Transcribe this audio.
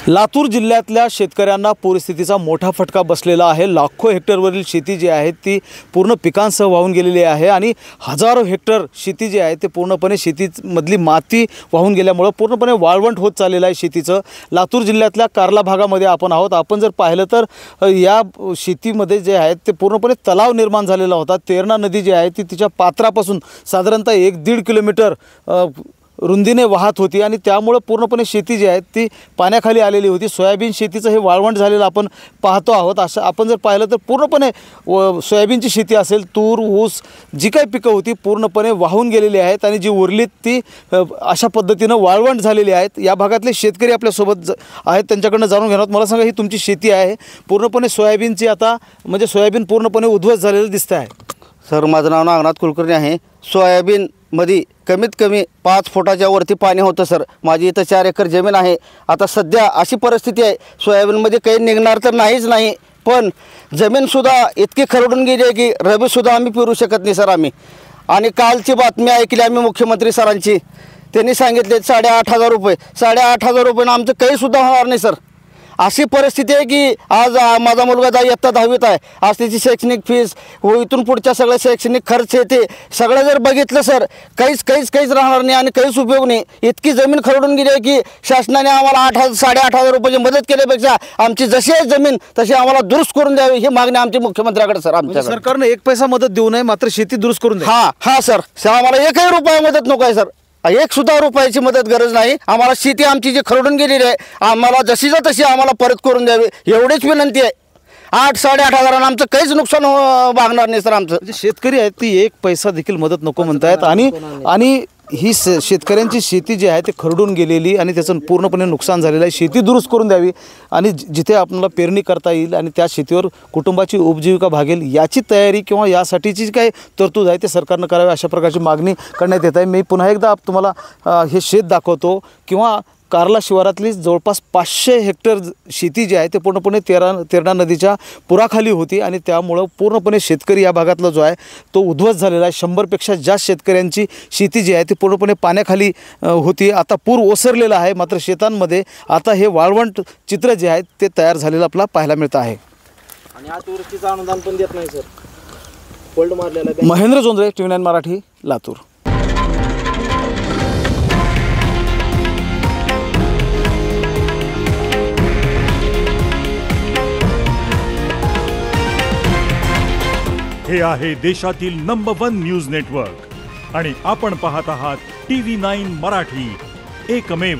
लातूर जिल्ह्यातल्या शेतकऱ्यांना पूरस्थितीचा मोठा फटका बसलेला आहे। लाखो हेक्टरवरील शेती जी आहे ती पूर्ण पिकांसह वाहून गेलेली आहे आणि हजारो हेक्टर शेती जी आहे ते पूर्णपणे शेतीमधली माती वाहून गेल्यामुळे पूर्णपणे वाळवंट होत चाललेलं आहे शेतीचं। लातूर जिल्ह्यातल्या कार्ला भागामध्ये आपण आहोत। आपण जर पाहिलं तर या शेतीमध्ये जे आहे ते पूर्णपणे तलाव निर्माण झालेला होता। तेरणा नदी जी आहे ती तिच्या पात्रापासून साधारणतः 1-1.5 किलोमीटर रुंदीने वाहत होती आणि त्यामुळे पूर्णपणे शेती जी आहे ती पाण्याखाली आलेली होती। सोयाबीन शेतीचं हे वाळवंट झालेलं आपण पाहतो आहोत। असं आपण जर पाहिलं तर पूर्णपणे सोयाबीनची शेती असेल, तूर, ऊस जी काही पिकं होती पूर्णपणे वाहून गेलेली आहेत आणि जी उरलीत ती अशा पद्धतीनं वाळवंट झालेली आहेत। या भागातले शेतकरी आपल्यासोबत आहेत, त्यांच्याकडनं जाणून घेणार। मला सांगा, ही तुमची शेती आहे पूर्णपणे सोयाबीनची, आता म्हणजे सोयाबीन पूर्णपणे उद्ध्वस्त झालेलं दिसतं आहे। सर, माझं नाव नागनाथ कुलकर्णी आहे। सोयाबीनमध्ये कमीत कमी 5 फुटाच्या वरती पाणी होतं सर। माझी इथं 4 एकर जमीन आहे। आता सध्या अशी परिस्थिती आहे, सोयाबीनमध्ये काही निघणार तर नाहीच नाही, पण जमीनसुद्धा इतकी खरडून गेली आहे की रबीसुद्धा आम्ही पेरू शकत नाही सर आम्ही। आणि कालची बातमी ऐकली आम्ही मुख्यमंत्री सरांची, त्यांनी सांगितले 8,500 रुपये। 8,500 रुपयानं आमचं काहीसुद्धा होणार नाही सर। अशी परिस्थिती आहे की आज माझा मुलगा इयत्ता 10वीत आहे। आज त्याची शैक्षणिक फीस इथून पुढच्या सगळं शैक्षणिक खर्च येते सगळं जर बघितलं सर काहीच राहणार नाही आणि काहीच उपयोग नाही। इतकी जमीन खरडून गेली आहे की शासनाने आम्हाला 8,500 रुपयाची मदत केल्यापेक्षा आमची जशी आहे जमीन तशी आम्हाला दुरुस्त करून द्यावी ही मागणी आमची मुख्यमंत्र्याकडे सर। आमच्या सरकारने 1 पैसा मदत देऊ नये, मात्र शेती दुरुस्त करून द्या। हा सर, आम्हाला 1 रुपया मदत नको आहे सर। 1 सुद्धा रुपयाची मदत गरज नाही आम्हाला। शेती आमची जी खरडून गेलेली आहे आम्हाला जशीच्या तशी आम्हाला परत करून द्यावी एवढीच विनंती आहे। 8,000-8,500 आमचं काहीच नुकसान भागणार नाही सर आमचं। म्हणजे शेतकरी आहेत ती 1 पैसा देखील मदत नको म्हणतायत आणि ही शेतकऱ्यांची शेती जी आहे ते खरडून गेलेली आणि त्याचं पूर्णपणे नुकसान झालेलं आहे। शेती दुरुस्त करून द्यावी आणि जिथे आपल्याला पेरणी करता येईल आणि त्या शेतीवर कुटुंबाची उपजीविका भागेल याची तयारी किंवा यासाठीची जी काही तरतूद आहे ते सरकारनं करावी, अशा प्रकारची मागणी करण्यात येत आहे। मी पुन्हा एकदा तुम्हाला हे शेत दाखवतो किंवा कार्ला शिवारातली जवळपास 500 हेक्टर शेती जी आहे ते पूर्णपणे तेरणा नदीच्या पुराखाली होती आणि त्यामुळं पूर्णपणे शेतकरी या भागातला जो आहे तो उद्ध्वस्त झालेला आहे। 100पेक्षा जास्त शेतकऱ्यांची शेती जी आहे ती पूर्णपणे पाण्याखाली होती। आता पूर ओसरलेला आहे, मात्र शेतांमध्ये आता हे वाळवंट चित्र जे आहे ते तयार झालेलं आपल्याला पाहायला मिळतं आहे। आणि अतिवृष्टीचं अनुदान पण देत नाही सर, होल्ड मारलेला आहे। महेंद्र जोंधळे, TV9 मराठी, लातूर। हे आहे देशातील नंबर 1 न्यूज नेटवर्क आणि आपण पाहत आहात TV9 मराठी, एकमेव।